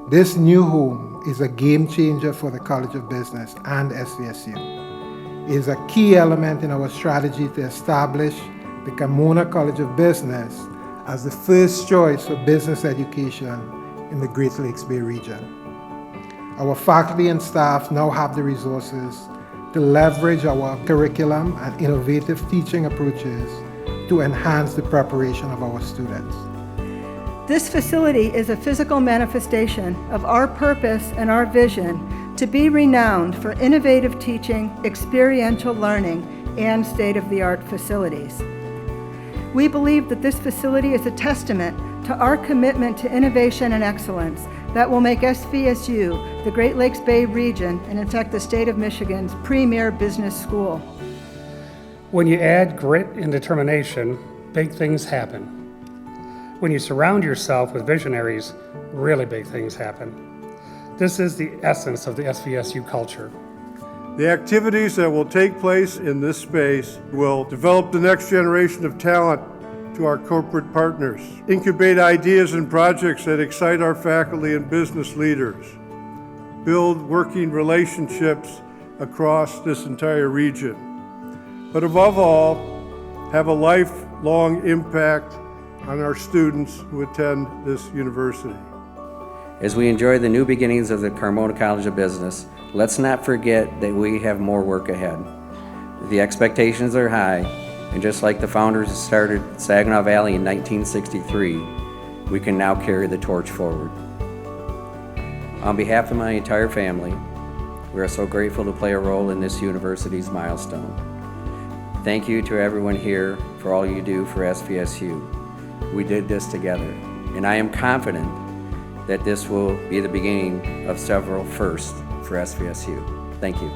This new home is a game changer for the College of Business and SVSU. It is a key element in our strategy to establish the Carmona College of Business as the first choice for business education in the Great Lakes Bay region. Our faculty and staff now have the resources to leverage our curriculum and innovative teaching approaches to enhance the preparation of our students. This facility is a physical manifestation of our purpose and our vision to be renowned for innovative teaching, experiential learning, and state-of-the-art facilities. We believe that this facility is a testament to our commitment to innovation and excellence that will make SVSU the Great Lakes Bay region and in fact the state of Michigan's premier business school. When you add grit and determination, big things happen. When you surround yourself with visionaries, really big things happen. This is the essence of the SVSU culture. The activities that will take place in this space will develop the next generation of talent to our corporate partners, incubate ideas and projects that excite our faculty and business leaders, build working relationships across this entire region, but above all, have a lifelong impact on our students who attend this university. As we enjoy the new beginnings of the Carmona College of Business, let's not forget that we have more work ahead. The expectations are high, and just like the founders who started Saginaw Valley in 1963, we can now carry the torch forward. On behalf of my entire family, we are so grateful to play a role in this university's milestone. Thank you to everyone here for all you do for SVSU. We did this together, and I am confident that this will be the beginning of several firsts for SVSU. Thank you.